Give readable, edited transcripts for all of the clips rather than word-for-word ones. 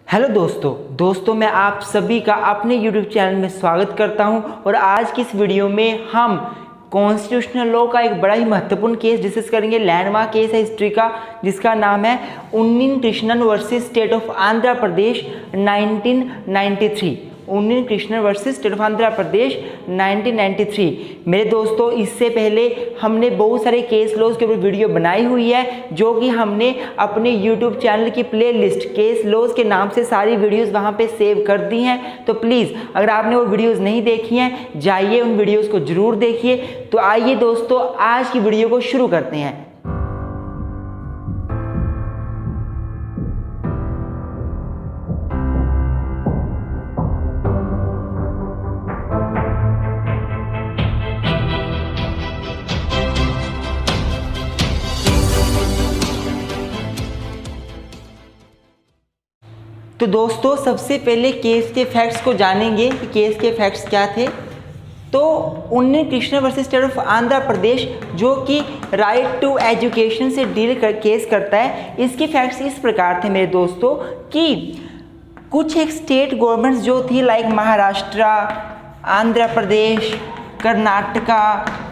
Hello दोस्तों मैं आप सभी का अपने YouTube चैनल में स्वागत करता हूं और आज की इस वीडियो में हम कॉन्स्टिट्यूशनल लॉ का एक बड़ा ही महत्वपूर्ण केस डिस्कस करेंगे। लैंडमार्क केस है हिस्ट्री का जिसका नाम है Unni Krishnan versus state of Andhra Pradesh 1993। Unni Krishnan versus state of Andhra Pradesh 1993। मेरे दोस्तों इससे पहले हमने बहुत सारे केस लॉज के ऊपर वीडियो बनाई हुई है जो कि हमने अपने YouTube चैनल की प्लेलिस्ट केस लॉज के नाम से सारी वीडियोस वहां पे सेव कर दी हैं। तो प्लीज़ अगर आपने वो वीडियोस नहीं देखी हैं जाइए उन वीडियोस को ज़रूर देखिए। तो आइए दोस्तों आज की वीडियो को शुरू करते हैं। तो दोस्तों सबसे पहले केस के फैक्ट्स को जानेंगे कि केस के फैक्ट्स क्या थे। तो Unni Krishnan versus state of Andhra Pradesh जो कि राइट टू एजुकेशन से केस करता है, इसके फैक्ट्स इस प्रकार थे मेरे दोस्तों कि कुछ एक स्टेट गवर्नमेंट्स जो थी लाइक महाराष्ट्र, आंध्र प्रदेश, कर्नाटका,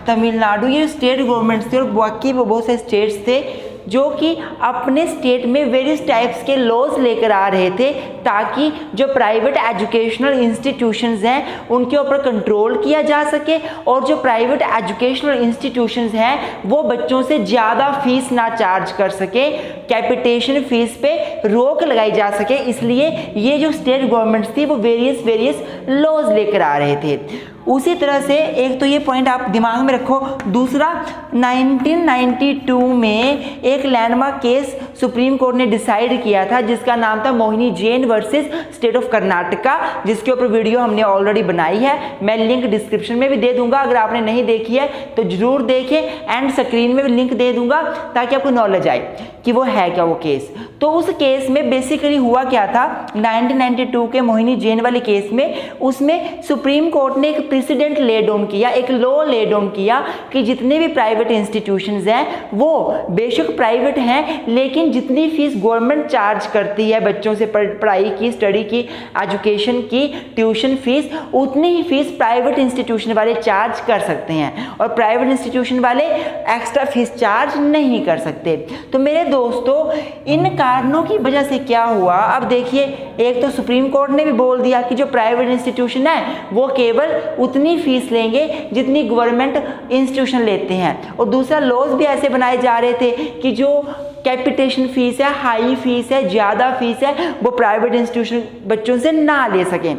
तमिलनाडु, ये स्टेट गवर्नमेंट्स थे और बाकी वो बहुत से स्टेट्स थे जो कि अपने स्टेट में वेरियस टाइप्स के लॉज लेकर आ रहे थे ताकि जो प्राइवेट एजुकेशनल इंस्टीट्यूशंस हैं उनके ऊपर कंट्रोल किया जा सके और जो प्राइवेट एजुकेशनल इंस्टीट्यूशंस हैं वो बच्चों से ज़्यादा फीस ना चार्ज कर सके, कैपिटेशन फीस पे रोक लगाई जा सके। इसलिए ये जो स्टेट गवर्नमेंट्स थी वो वेरियस लॉज लेकर आ रहे थे। उसी तरह से एक तो ये पॉइंट आप दिमाग में रखो। दूसरा 1992 में एक लैंडमार्क केस सुप्रीम कोर्ट ने डिसाइड किया था जिसका नाम था Mohini Jain versus state of Karnataka, जिसके ऊपर वीडियो हमने ऑलरेडी बनाई है। मैं लिंक डिस्क्रिप्शन में भी दे दूंगा, अगर आपने नहीं देखी है तो जरूर देखें। एंड स्क्रीन में भी लिंक दे दूंगा ताकि आपको नॉलेज आए कि वो है क्या वो केस। तो उस केस में बेसिकली हुआ क्या था 1992 के मोहिनी जैन वाले केस में, उसमें सुप्रीम कोर्ट ने एक प्रेसिडेंट ले डाउन किया, एक लॉ ले डाउन किया कि जितने भी प्राइवेट इंस्टीट्यूशंस हैं वो बेशक प्राइवेट हैं लेकिन जितनी फीस गवर्नमेंट चार्ज करती है बच्चों से पढ़ाई की, स्टडी की, एजुकेशन की, ट्यूशन फीस, उतनी ही फीस प्राइवेट इंस्टीट्यूशन वाले चार्ज कर सकते हैं और प्राइवेट इंस्टीट्यूशन वाले एक्स्ट्रा फीस चार्ज नहीं कर सकते। तो मेरे दोस्तों इन कारणों की वजह से क्या हुआ, अब देखिए, एक तो सुप्रीम कोर्ट ने भी बोल दिया कि जो प्राइवेट इंस्टीट्यूशन है वो केवल उतनी फीस लेंगे जितनी गवर्नमेंट इंस्टीट्यूशन लेते हैं, और दूसरा लॉज भी ऐसे बनाए जा रहे थे कि जो कैपिटेशन फीस है, हाई फीस है, ज़्यादा फीस है, वो प्राइवेट इंस्टीट्यूशन बच्चों से ना ले सकें।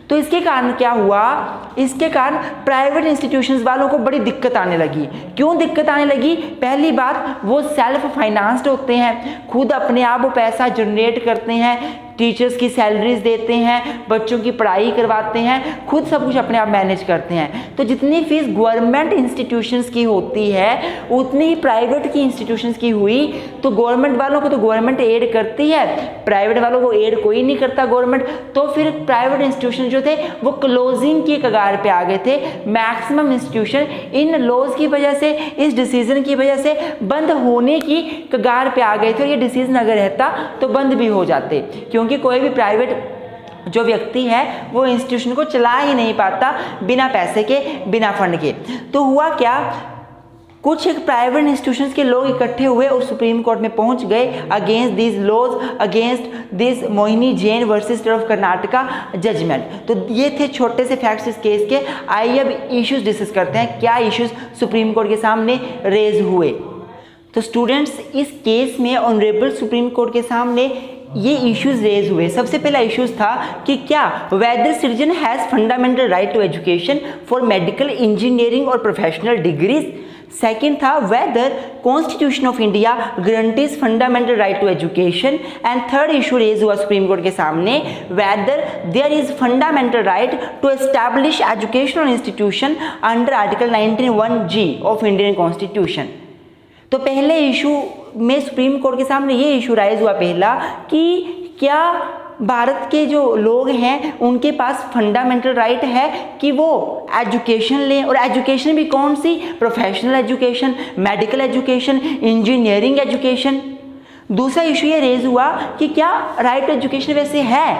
तो इसके कारण क्या हुआ, इसके कारण प्राइवेट इंस्टीट्यूशंस वालों को बड़ी दिक्कत आने लगी। क्यों दिक्कत आने लगी? पहली बात, वो सेल्फ फाइनेंस्ड होते हैं, खुद अपने आप वो पैसा जनरेट करते हैं, टीचर्स की सैलरीज देते हैं, बच्चों की पढ़ाई करवाते हैं, खुद सब कुछ अपने आप मैनेज करते हैं। तो जितनी फीस गवर्नमेंट इंस्टीट्यूशंस की होती है उतनी ही प्राइवेट की इंस्टीट्यूशंस की हुई। तो गवर्नमेंट वालों को तो गवर्नमेंट एड करती है, प्राइवेट वालों को एड कोई नहीं करता गवर्नमेंट। तो फिर प्राइवेट इंस्टीट्यूशन जो थे वो क्लोजिंग की कगार पे आ गए थे। मैक्सिमम इंस्टीट्यूशन इन लॉज की वजह से, इस डिसीजन की वजह से बंद होने की कगार पे आ गए थे और ये डिसीजन अगर रहता तो बंद भी हो जाते, क्योंकि कोई भी प्राइवेट जो व्यक्ति है वो इंस्टीट्यूशन को चला ही नहीं पाता बिना पैसे के, बिना फंड के। तो हुआ क्या, कुछ एक प्राइवेट इंस्टीट्यूशंस के लोग इकट्ठे हुए और सुप्रीम कोर्ट में पहुंच गए against this laws, against this Mohini Jain versus state of Karnataka judgment. तो ये थे छोटे से फैक्ट्स इस केस के। आइए अब इश्यूज डिस्कस करते हैं, क्या इश्यूज सुप्रीम कोर्ट के सामने रेज हुए। तो स्टूडेंट्स इस केस में ऑनरेबल सुप्रीम कोर्ट के सामने ये इश्यूज रेज हुए। सबसे पहला इश्यूज था कि क्या whether citizen has fundamental right to education for medical, engineering और प्रोफेशनल डिग्रीज। सेकेंड था whether constitution of India guarantees fundamental right to education. And third issue raise हुआ सुप्रीम कोर्ट के सामने, whether there is fundamental right to establish educational institution under article 19(1)(g of Indian constitution. तो पहले issue में supreme court के सामने ये issue rise हुआ पहला कि क्या भारत के जो लोग हैं उनके पास फंडामेंटल राइट है कि वो एजुकेशन लें, और एजुकेशन भी कौन सी, professional education, medical education, engineering education. दूसरा इशू ये रेज हुआ कि क्या राइट टू एजुकेशन वैसे है।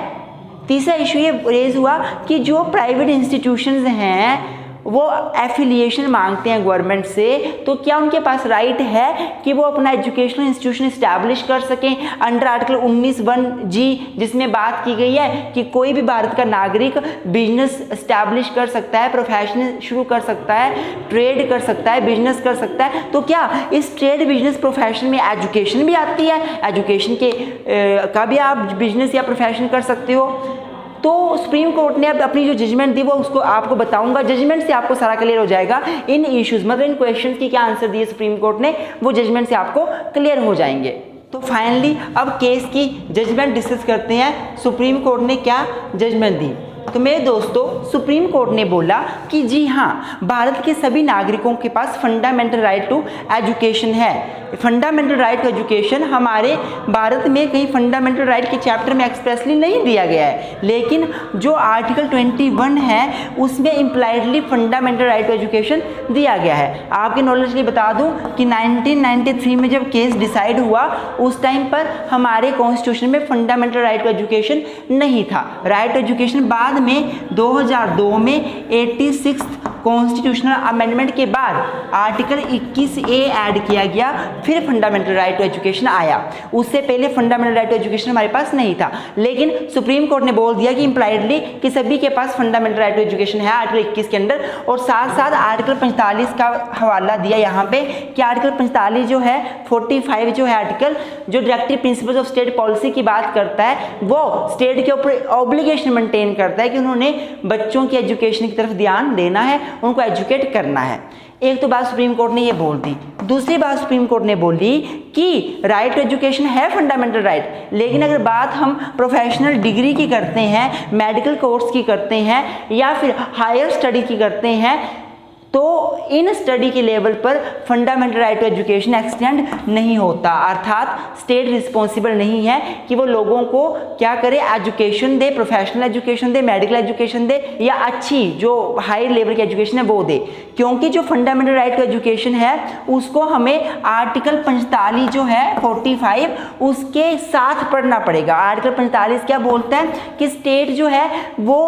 तीसरा इशू ये रेज हुआ कि जो प्राइवेट इंस्टीट्यूशंस हैं वो एफिलिएशन मांगते हैं गवर्नमेंट से, तो क्या उनके पास राइट है कि वो अपना एजुकेशनल इंस्टीट्यूशन इस्टेब्लिश कर सकें अंडर आर्टिकल 19(1)(g), जिसमें बात की गई है कि कोई भी भारत का नागरिक बिजनेस इस्टेब्लिश कर सकता है, प्रोफेशन शुरू कर सकता है, ट्रेड कर सकता है, बिजनेस कर सकता है। तो क्या इस ट्रेड बिजनेस प्रोफेशन में एजुकेशन भी आती है? एजुकेशन के का भी आप बिजनेस या प्रोफेशन कर सकते हो। तो सुप्रीम कोर्ट ने अब अपनी जो जजमेंट दी वो उसको आपको बताऊंगा, जजमेंट से आपको सारा क्लियर हो जाएगा इन इश्यूज, मतलब इन क्वेश्चंस की क्या आंसर दिए सुप्रीम कोर्ट ने, वो जजमेंट से आपको क्लियर हो जाएंगे। तो फाइनली अब केस की जजमेंट डिस्कस करते हैं, सुप्रीम कोर्ट ने क्या जजमेंट दी। तो मेरे दोस्तों, सुप्रीम कोर्ट ने बोला कि जी हाँ, भारत के सभी नागरिकों के पास फंडामेंटल राइट टू एजुकेशन है। फंडामेंटल राइट टू एजुकेशन हमारे भारत में कहीं फंडामेंटल राइट के चैप्टर में एक्सप्रेसली नहीं दिया गया है, लेकिन जो आर्टिकल 21 है उसमें impliedly fundamental right to education दिया गया है। आपके नॉलेज के लिए बता दूं कि 1993 में जब केस डिसाइड हुआ उस टाइम पर हमारे कॉन्स्टिट्यूशन में फंडामेंटल राइट टू एजुकेशन नहीं था। राइट टू एजुकेशन बाद में 2002 में 86 कॉन्स्टिट्यूशनल अमेंडमेंट के बाद आर्टिकल 21A ऐड किया गया, फिर फंडामेंटल राइट टू एजुकेशन आया। उससे पहले फंडामेंटल राइट टू एजुकेशन हमारे पास नहीं था, लेकिन सुप्रीम कोर्ट ने बोल दिया कि इम्प्लाइडली कि सभी के पास फंडामेंटल राइट टू एजुकेशन है आर्टिकल 21 के अंदर। और साथ साथ आर्टिकल 45 का हवाला दिया यहाँ पे कि आर्टिकल 45 जो है 45 जो है आर्टिकल, जो directive principles of state policy की बात करता है, वो स्टेट के ऊपर ऑब्लिगेशन मेंटेन करता है कि उन्होंने बच्चों की एजुकेशन की तरफ ध्यान देना है, उनको एजुकेट करना है। एक तो बात सुप्रीम कोर्ट ने ये बोल दी। दूसरी बात सुप्रीम कोर्ट ने बोली कि राइट टू एजुकेशन है फंडामेंटल राइट, लेकिन अगर बात हम प्रोफेशनल डिग्री की करते हैं, मेडिकल कोर्स की करते हैं या फिर हायर स्टडी की करते हैं, तो इन स्टडी के लेवल पर fundamental right to education extend नहीं होता। अर्थात स्टेट रिस्पॉन्सिबल नहीं है कि वो लोगों को क्या करे, एजुकेशन दे, प्रोफेशनल एजुकेशन दे, मेडिकल एजुकेशन दे या अच्छी जो हाई लेवल की एजुकेशन है वो दे, क्योंकि जो फंडामेंटल राइट टू एजुकेशन है उसको हमें आर्टिकल 45 जो है 45 उसके साथ पढ़ना पड़ेगा। आर्टिकल 45 क्या बोलता है कि स्टेट जो है वो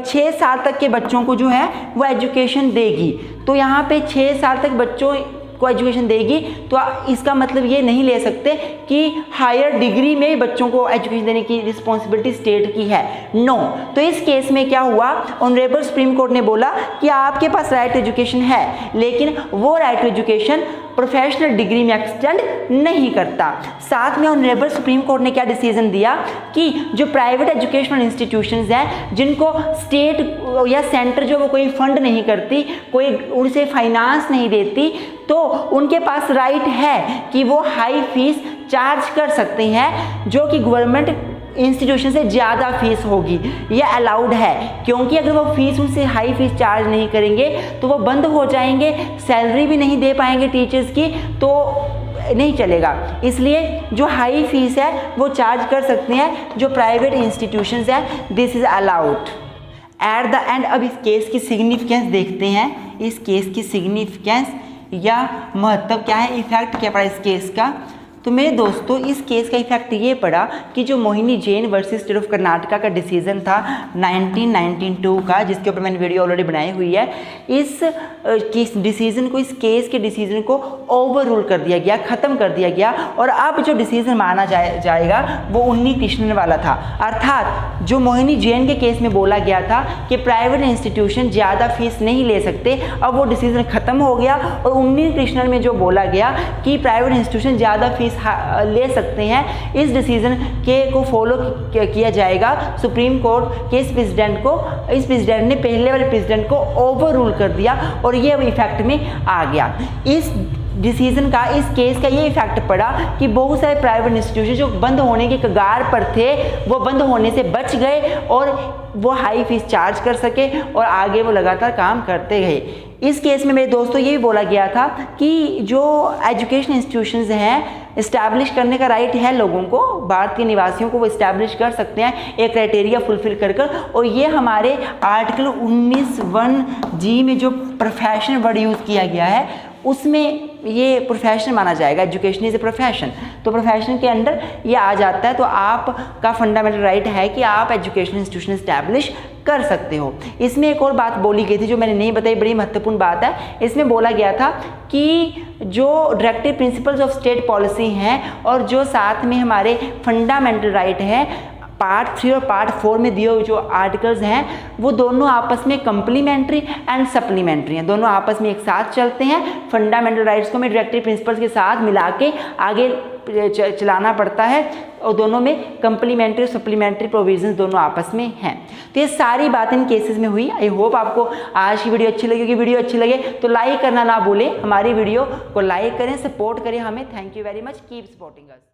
6 साल तक के बच्चों को जो है वो एजुकेशन देगी। तो यहाँ पे 6 साल तक बच्चों को एजुकेशन देगी, तो इसका मतलब ये नहीं ले सकते कि हायर डिग्री में बच्चों को एजुकेशन देने की रिस्पॉन्सिबिलिटी स्टेट की है। नो। तो इस केस में क्या हुआ, ऑनरेबल सुप्रीम कोर्ट ने बोला कि आपके पास राइट टू एजुकेशन है, लेकिन वो right to education professional degree में एक्सटेंड नहीं करता। साथ में ऑनरेबल सुप्रीम कोर्ट ने क्या डिसीजन दिया कि जो प्राइवेट एजुकेशनल इंस्टीट्यूशंस हैं जिनको स्टेट या सेंटर जो वो कोई फंड नहीं करती, कोई उनसे फाइनेंस नहीं देती, तो उनके पास राइट है कि वो हाई फीस चार्ज कर सकते हैं, जो कि गवर्नमेंट इंस्टीट्यूशन से ज़्यादा फीस होगी, ये अलाउड है। क्योंकि अगर वो फीस उनसे हाई फीस चार्ज नहीं करेंगे तो वो बंद हो जाएंगे, सैलरी भी नहीं दे पाएंगे टीचर्स की, तो नहीं चलेगा। इसलिए जो हाई फीस है वो चार्ज कर सकते हैं जो प्राइवेट इंस्टीट्यूशंस हैं, this is allowed. At the end अब इस केस की सिग्निफिकेंस देखते हैं। इस केस की सिग्निफिकेंस या महत्व क्या है, इफेक्ट क्या पड़ा इस केस का। तो मेरे दोस्तों, इस केस का इफेक्ट ये पड़ा कि जो Mohini Jain versus state of Karnataka का डिसीजन था 1992 का, जिसके ऊपर मैंने वीडियो ऑलरेडी बनाई हुई है, इस डिसीजन को, इस केस के डिसीजन को ओवर रूल कर दिया गया, ख़त्म कर दिया गया। और अब जो डिसीजन माना जाएगा वो उन्नी कृष्णन वाला था। अर्थात जो मोहिनी जैन के केस में बोला गया था कि प्राइवेट इंस्टीट्यूशन ज़्यादा फीस नहीं ले सकते, अब वो डिसीजन ख़त्म हो गया। और उन्नी कृष्णन में जो बोला गया कि प्राइवेट इंस्टीट्यूशन ज़्यादा फीस ले सकते हैं, इस डिसीजन को फॉलो किया जाएगा। सुप्रीम कोर्ट के इस प्रेसिडेंट ने पहले वाले प्रेसिडेंट को ओवर रूल कर दिया और ये इफेक्ट में आ गया। इस डिसीजन का, इस केस का ये इफेक्ट पड़ा कि बहुत सारे प्राइवेट इंस्टीट्यूशन जो बंद होने के कगार पर थे वो बंद होने से बच गए और वो हाई फीस चार्ज कर सके और आगे वो लगातार काम करते गए। इस केस में मेरे दोस्तों ये भी बोला गया था कि जो एजुकेशन इंस्टीट्यूशंस हैं इस्टेब्लिश करने का राइट है लोगों को, भारत के निवासियों को, वो इस्टेब्लिश कर सकते हैं एक क्राइटेरिया फुलफिल कर कर। और ये हमारे आर्टिकल 19(1)(g) में जो प्रोफेशन वर्ड यूज़ किया गया है उसमें ये प्रोफेशन माना जाएगा, एजुकेशन इज़ ए प्रोफेशन, तो प्रोफेशन के अंडर ये आ जाता है। तो आपका फंडामेंटल राइट है कि आप एजुकेशन इंस्टीट्यूशन इस्टेब्लिश कर सकते हो। इसमें एक और बात बोली गई थी जो मैंने नहीं बताई, बड़ी महत्वपूर्ण बात है। इसमें बोला गया था कि जो directive principles of state policy हैं और जो साथ में हमारे फंडामेंटल राइट है पार्ट 3 और पार्ट 4 में दिए हुए जो आर्टिकल्स हैं वो दोनों आपस में कंप्लीमेंट्री एंड सप्लीमेंट्री हैं, दोनों आपस में एक साथ चलते हैं। फंडामेंटल राइट्स को हमें डायरेक्टिव प्रिंसिपल्स के साथ मिला के आगे चलाना पड़ता है और दोनों में कंप्लीमेंट्री और सप्लीमेंट्री प्रोविजंस दोनों आपस में हैं। तो ये सारी बातें इन केसेस में हुई। आई होप आपको आज की वीडियो अच्छी लगेगी। वीडियो अच्छी लगे तो लाइक करना ना भूलें, हमारी वीडियो को लाइक करें, सपोर्ट करें हमें। Thank you very much, keep supporting us.